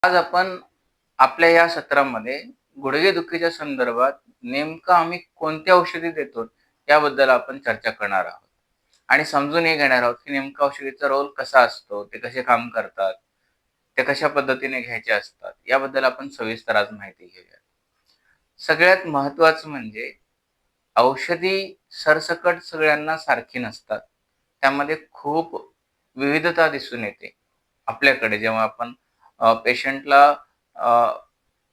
आज आपण आपल्या या सत्रामध्ये गुडघेदुखीच्या संदर्भात नेमकं आम्ही कोणती औषधी देतो याबद्दल आपण चर्चा करणार आहोत आणि समजून हे घेणार आहोत की नेमकं औषधीचा रोल कसा असतो, ते कसे काम करतात, ते कशा पद्धतीने घ्यायचे असतात याबद्दल आपण सविस्तर आज माहिती घेऊया. सगळ्यात महत्त्वाचं म्हणजे औषधी सरसकट सगळ्यांना सारखी नसतात. त्यामध्ये खूप विविधता दिसून येते. आपल्याकडे जेव्हा आपण पेशंटला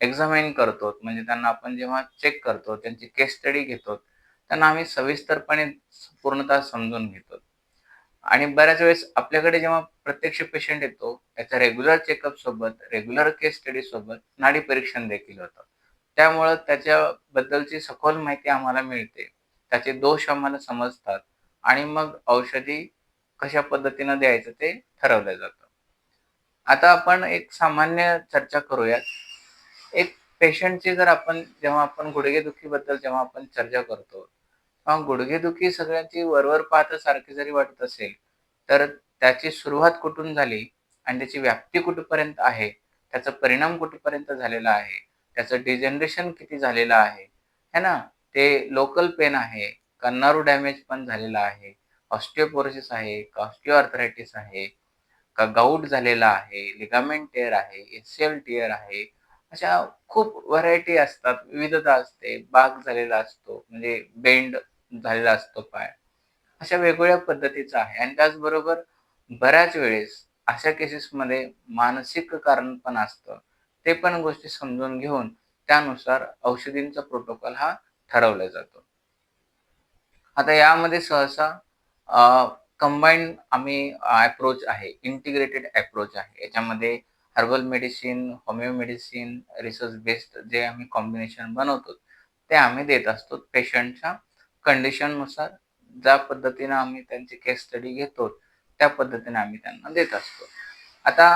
एक्झामाइन करतो, म्हणजे त्यांना आपण जेव्हा चेक करतो, त्यांची केस स्टडी घेतो, त्यांना आम्ही सविस्तरपणे पूर्णतः समजून घेतो. आणि बऱ्याच वेळेस आपल्याकडे जेव्हा प्रत्यक्ष पेशंट येतो, त्याच्या रेग्युलर चेकअप सोबत, रेग्युलर केस स्टडी सोबत नाडी परीक्षण देखील होतं. त्यामुळं त्याच्याबद्दलची सखोल माहिती आम्हाला मिळते. त्याचे दोष आम्हाला समजतात आणि मग औषधी कशा पद्धतीनं द्यायचं ते ठरवलं जातं. आता आपण एक सामान्य चर्चा करूयात. एक पेशंटची जर आपण जेव्हा आपण गुडघेदुखीबद्दल जेव्हा आपण चर्चा करतो, तेव्हा गुडघेदुखी सगळ्यांची वरवर पाहता सारखी जरी वाटत असेल, तर त्याची सुरुवात कुठून झाली आणि त्याची व्याप्ती कुठपर्यंत आहे, त्याचा परिणाम कुठपर्यंत झालेला आहे, त्याचं डिजनरेशन किती झालेलं आहे, है ना? ते लोकल पेन आहे का नर्व्ह डॅमेज पण झालेला आहे, ऑस्टिओपोरोसिस आहे का ऑस्टिओआर्थरायटिस आहे, का गाऊट झालेला आहे, लिगामेंट टिअर आहे, एसीएल टिअर आहे. अशा खूप व्हरायटी असतात, विविधता असते. बाक झालेला असतो, म्हणजे बेंड झालेला असतो पाय. अशा वेगवेगळ्या पद्धतीचं आहे आणि त्याचबरोबर बऱ्याच वेळेस अशा केसेसमध्ये मानसिक कारण पण असतं. ते पण गोष्टी समजून घेऊन त्यानुसार औषधींचा प्रोटोकॉल हा ठरवला जातो. आता यामध्ये सहसा आम्ही अप्रोच आहे, इंटिग्रेटेड अप्रोच आहे. याच्यामध्ये herbal medicine, homeo medicine, research based जे आम्ही कॉम्बिनेशन बनवतो, ते आम्ही देत असतो. पेशंटच्या कंडिशननुसार ज्या पद्धतीनं आम्ही त्यांची केस स्टडी घेतो, त्या पद्धतीने आम्ही त्यांना देत असतो. आता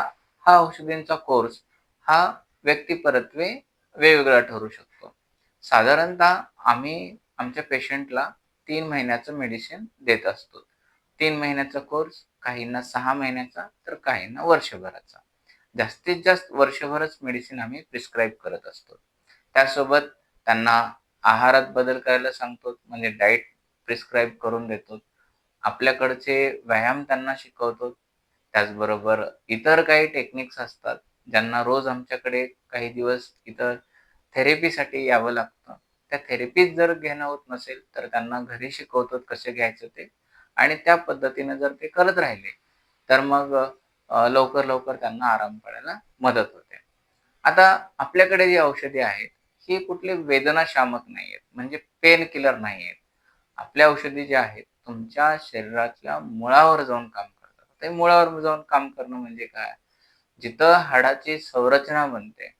हा औषधींचा कोर्स हा व्यक्तिपरत्वे वेगवेगळा ठरू शकतो. साधारणतः आम्ही आमच्या पेशंटला 3 महिन्याचं मेडिसिन देत असतो. 3 महिन्याचा कोर्स, काहींना 6 महिन्याचा, तर काहींना वर्षभराचा. जास्तीत जास्त वर्षभरच मेडिसिन आम्ही प्रिस्क्राईब करत असतो. त्यासोबत त्यांना आहारात बदल करायला सांगतो, म्हणजे डाएट प्रिस्क्राईब करून देतो. आपल्याकडचे व्यायाम त्यांना शिकवतो. त्याचबरोबर इतर काही टेक्निक्स असतात, ज्यांना रोज आमच्याकडे काही दिवस इथं थेरपीसाठी यावं लागतं. त्या थेरपीत जर घेणं होत नसेल, तर त्यांना घरी शिकवतो कसे घ्यायचं ते आणि त्या पद्धतीने जर ते करत राहिले, तर मग लवकर-लवकर त्यांना आराम पडायला मदत होते. आता आपल्याकडे जी औषधे आहेत, ही कुठली वेदनाशामक नाहीयेत, म्हणजे पेन किलर नाहीयेत. आपल्या औषधी ज्या आहेत, तुमच्या शरीरातल्या मुळावर जाऊन काम करतात. ते मुळावर जाऊन काम करणं म्हणजे काय? जिथं हाडाची संरचना बनते,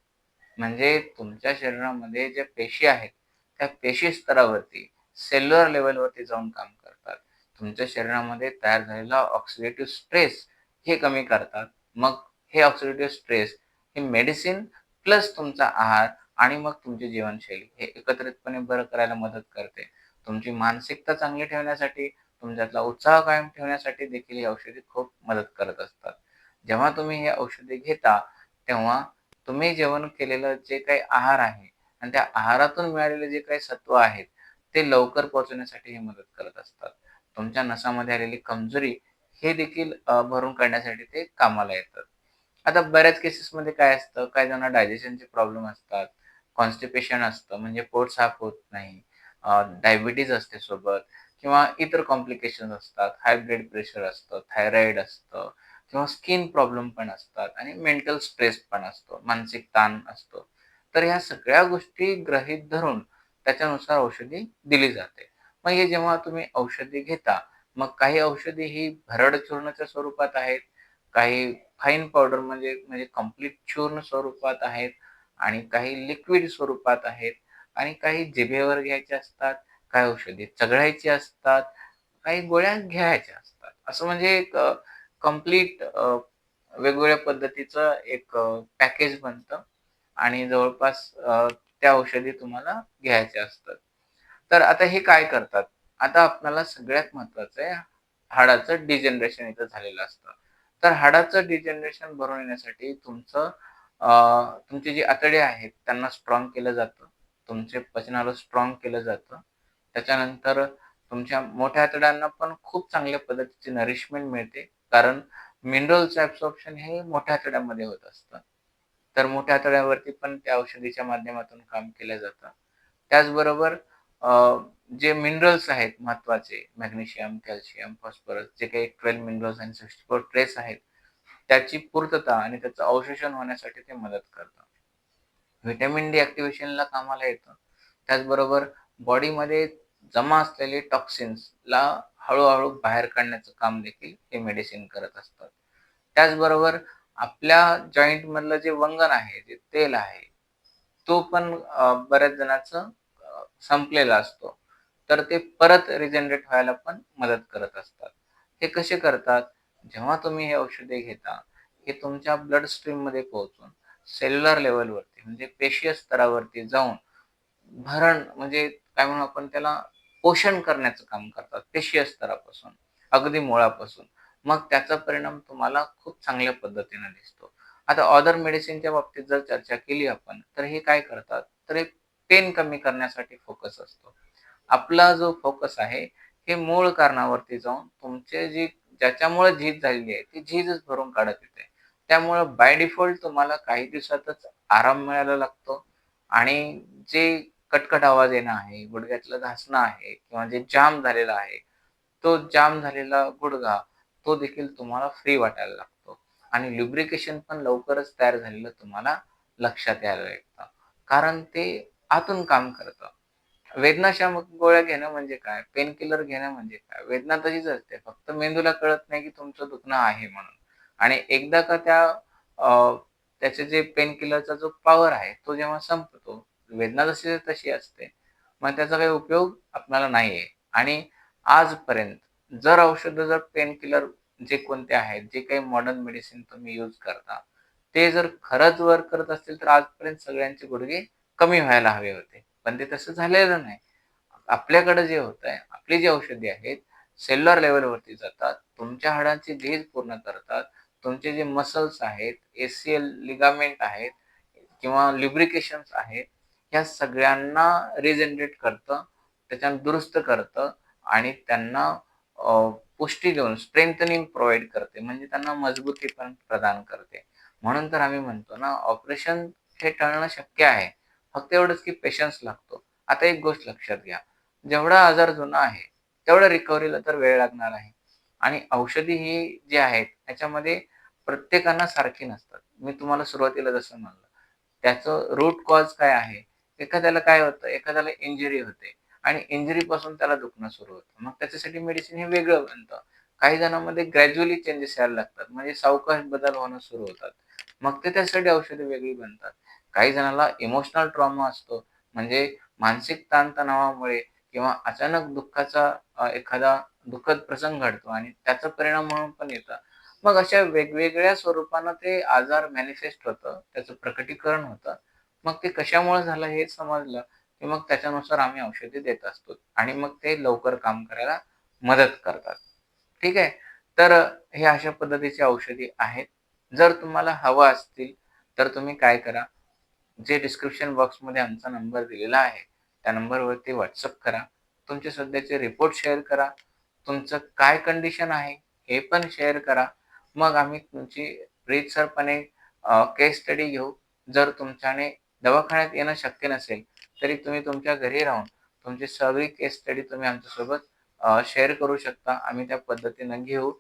म्हणजे तुमच्या शरीरामध्ये ज्या पेशी आहेत, त्या पेशी स्तरावरती, सेल्युलर लेव्हलवरती जाऊन काम करतात. तुमच्या शरीरामध्ये तयार झालेला ऑक्सिडेटिव्ह स्ट्रेस हे कमी करतात. मग हे ऑक्सिडेटिव्ह स्ट्रेस हे मेडिसिन प्लस तुमचा आहार आणि मग तुमची जीवनशैली हे एकत्रितपणे बरं करायला मदत करते. तुमची मानसिकता चांगली ठेवण्यासाठी, तुमच्यातला उत्साह कायम ठेवण्यासाठी देखील ही औषधी खूप मदत करत असतात. जेव्हा तुम्ही हे औषधे घेता, तेव्हा तुम्ही जेवण केलेलं जे काही आहार आहे आणि त्या आहारातून मिळालेले जे काही सत्व आहेत, ते लवकर पोहोचवण्यासाठी हे मदत करत असतात. तुमच्या नसामध्ये आलेली कमजोरी हे देखील भरून काढण्यासाठी ते कामाला येतात. आता बऱ्याच केसेसमध्ये काय असतं, काही जणांना डायजेशनचे प्रॉब्लेम असतात, कॉन्स्टिपेशन असतं म्हणजे पोट साफ होत नाही, डायबिटीज असते सोबत किंवा इतर कॉम्प्लिकेशन्स असतात, हाय ब्लड प्रेशर असतं, थायरॉईड असतं किंवा स्किन प्रॉब्लेम पण असतात आणि मेंटल स्ट्रेस पण असतो, मानसिक ताण असतो. तर ह्या सगळ्या गोष्टी गृहीत धरून त्याच्यानुसार औषधी दिली जाते. मग हे जेव्हा तुम्ही औषधी घेता, मग काही औषधी ही भरड चूर्णाच्या स्वरूपात आहेत, काही फाईन पावडर म्हणजे म्हणजे कंप्लीट चूर्ण स्वरूपात आहेत आणि काही लिक्विड स्वरूपात आहेत आणि काही जिभेवर घ्यायचे असतात, काही औषधी चघळायची असतात, काही गोळ्या घ्यायच्या असतात. असं म्हणजे एक कंप्लीट वेगवेगळ्या पद्धतीचं एक पॅकेज बनतं आणि जवळपास त्या औषधी तुम्हाला घ्यायच्या असतात. तर आता हे काय करतात? आता आपल्याला सगळ्यात महत्त्वाचं आहे, हाडाचं डिजनरेशन इथं झालेलं असतं. तर हाडाचं डिजनरेशन भरून येण्यासाठी तुमचं तुमचे जे आतडे आहेत त्यांना स्ट्राँग केलं जातं. तुमचे पचनाला स्ट्राँग केलं जातं. त्याच्यानंतर तुमच्या मोठ्या आतड्यांना पण खूप चांगल्या पद्धतीची नरिशमेंट मिळते. कारण मिनरल्सचं ॲब्सॉर्प्शन हे मोठ्या आतड्यामध्ये होत असतं. तर मोठ्या आतड्यावरती पण त्या औषधीच्या माध्यमातून काम केलं जातं. त्याचबरोबर अ, जे मिनरल्स आहेत महत्त्वाचे मॅग्नेशियम, कॅल्शियम, फॉस्फरस जे काही 12 मिनरल्स आणि 64 ट्रेस आहेत, त्याची पूर्तता आणि त्याचं अवशोषण होण्यासाठी ते मदत करतं. व्हिटॅमिन डी ॲक्टिव्हेशनला कामाला येतं. त्याचबरोबर बॉडीमध्ये जमा असलेले टॉक्सिन्सला हळू बाहेर काढण्याचं काम देखील हे मेडिसिन करत असतात. त्याचबरोबर आपल्या जॉइंटमधलं जे वंगण आहे, जे तेल आहे, तो पण बऱ्याच जणांचं संपलेला असतो. तर ते परत रिजनरेट व्हायला पण मदत करत असतात. हे कसे करतात? जेव्हा तुम्ही हे औषधे घेता, हे तुमच्या ब्लड स्ट्रीममध्ये पोहोचून सेल्युलर लेव्हलवरती म्हणजे पेशीय स्तरावरती जाऊन भरण म्हणजे काय म्हणू आपण त्याला पोषण करण्याचं काम करतात पेशीय स्तरापासून, अगदी मुळापासून. मग त्याचा परिणाम तुम्हाला खूप चांगल्या पद्धतीने दिसतो. आता अदर मेडिसिनच्या बाबतीत जर चर्चा केली आपण, तर हे काय करतात? तर हे पेन कमी करण्यासाठी फोकस असतो. आपला जो फोकस आहे, हे मूळ कारणावरती जाऊन तुमचे जी ज्याच्यामुळे झीज झालेली आहे, ती झीजच भरून काढत येते. त्यामुळं बाय डिफॉल्ट तुम्हाला काही दिवसातच आराम मिळायला लागतो आणि जे कटकट आवाज येणं आहे, गुडघ्यातलं घासणं आहे किंवा जे जाम झालेलं आहे, तो जाम झालेला गुडघा, तो देखील तुम्हाला फ्री वाटायला लागतो आणि ल्युब्रिकेशन पण लवकरच तयार झालेलं तुम्हाला लक्षात यायला लागतं. कारण ते आतून काम करतं. वेदनाशामक गोळ्या घेणं म्हणजे काय? पेन किलर घेणं म्हणजे काय? वेदना तशीच असते. फक्त मेंदूला कळत नाही की तुमचं दुखणं आहे म्हणून. आणि एकदा का त्याचे जे पेन किलरचा जो पॉवर आहे, तो जेव्हा संपतो, वेदना जशी तशी असते. मग त्याचा काही उपयोग आपल्याला नाही आहे. आणि आजपर्यंत जर पेन किलर जे कोणते आहेत, जे काही मॉडर्न मेडिसिन तुम्ही यूज करता, ते जर खरंच वर्क करत असतील, तर आजपर्यंत सगळ्यांचे गुडघे कमी व्हायला हवे होते. पण ते तसं झालेलं नाही. आपल्याकडे जे होतंय, आपली जी औषधी आहेत, सेल्युलर लेव्हलवरती जातात. तुमच्या हाडांची झीज पूर्ण करतात. तुमचे जे मसल्स आहेत, एसीएल लिगामेंट आहेत किंवा ल्युब्रिकेशन्स आहेत, ह्या सगळ्यांना रिजनरेट करतं, त्याच्यानं दुरुस्त करतं आणि त्यांना पुष्टी देऊन स्ट्रेंथनिंग प्रोव्हाईड करते. म्हणजे त्यांना मजबूती पण प्रदान करते. म्हणून तर आम्ही म्हणतो ना, ऑपरेशन हे टाळणं शक्य आहे. फक्त एवढंच की पेशन्स लागतो. आता एक गोष्ट लक्षात घ्या, जेवढा आजार जुना आहे, तेवढं रिकव्हरीला तर वेळ लागणार आहे. आणि औषधी ही जी आहेत, त्याच्यामध्ये प्रत्येकांना सारखी नसतात. मी तुम्हाला सुरुवातीला जसं म्हणलं, त्याचं रूट कॉज काय आहे? एखाद्याला काय होतं, एखाद्याला इंजुरी होते आणि इंजुरीपासून त्याला दुखणं सुरू होतं. मग त्याच्यासाठी मेडिसिन हे वेगळं बनतं. काही जणांमध्ये ग्रॅज्युअली चेंजेस यायला लागतात. म्हणजे सावकाश बदल होणं सुरू होतात. मग ते त्यासाठी औषधं वेगळी बनतात. काही जणाला इमोशनल ट्रॉमा असतो. म्हणजे मानसिक ताणतणावामुळे किंवा अचानक दुःखाचा एखादा दुःखद प्रसंग घडतो आणि त्याचा परिणाम म्हणून पण येतं. मग अशा वेगवेगळ्या स्वरूपानं ते आजार मॅनिफेस्ट होतं, त्याचं प्रकटीकरण होतं. मग ते कशामुळे झालं हे समजलं, की मग त्याच्यानुसार आम्ही औषधे देत असतो आणि मग ते लवकर काम करायला मदत करतात. ठीक आहे. तर हे अशा पद्धतीची औषधी आहेत. जर तुम्हाला हवं असतील, तर तुम्ही काय करा, जे डिस्क्रिप्शन बॉक्समध्ये आमचा नंबर दिलेला आहे, त्या नंबरवरती WhatsApp करा. तुमचे सध्याचे रिपोर्ट शेअर करा. तुमचं काय कंडिशन आहे, हे पण शेअर करा. मग आम्ही तुमची रीतसरपणे केस स्टडी घेऊ. जर तुमच्याने दवाखान्यात येणं शक्य नसेल, तरी तुम्ही तुमच्या घरी राहून तुमची सगळी केस स्टडी तुम्ही आमच्यासोबत शेअर करू शकता. आम्ही त्या पद्धतीनं घेऊ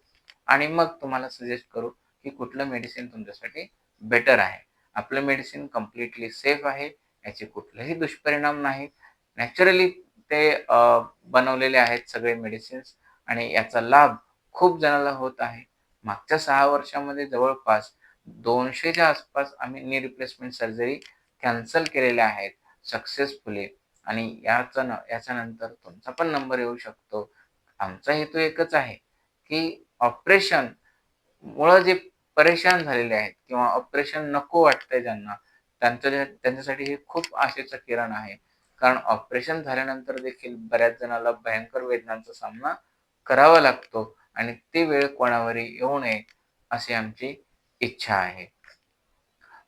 आणि मग तुम्हाला सजेस्ट करू, की कुठलं मेडिसिन तुमच्यासाठी बेटर आहे. आपलं मेडिसिन कंप्लीटली सेफ आहे. याचे कुठलेही दुष्परिणाम नाहीत. नॅचरली ते बनवलेले आहेत सगळे मेडिसिन्स आणि याचा लाभ खूप जणाला होत आहे. मागच्या 6 वर्षामध्ये जवळपास 200च्या आसपास आम्ही नी रिप्लेसमेंट सर्जरी कॅन्सल केलेल्या आहेत सक्सेसफुली आणि याच्यानंतर तुमचा पण नंबर येऊ शकतो. आमचा हेतू एकच आहे, की ऑपरेशन मुळं जे परेशान झालेले आहेत किंवा ऑपरेशन नको वाटतंय ज्यांना, त्यांच्यासाठी हे खूप आशेचं किरण आहे. कारण ऑपरेशन झाल्यानंतर देखील बऱ्याच जणाला भयंकर वेदनांचा सामना करावा लागतो आणि ती वेळ कोणावरही येऊ नये, अशी आमची इच्छा आहे.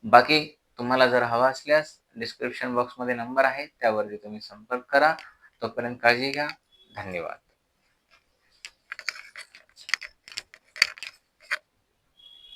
बाकी तुम्हाला जर हवा असल्यास डिस्क्रिप्शन बॉक्समध्ये नंबर आहे त्यावरती तुम्ही संपर्क करा. तोपर्यंत काळजी घ्या. धन्यवाद.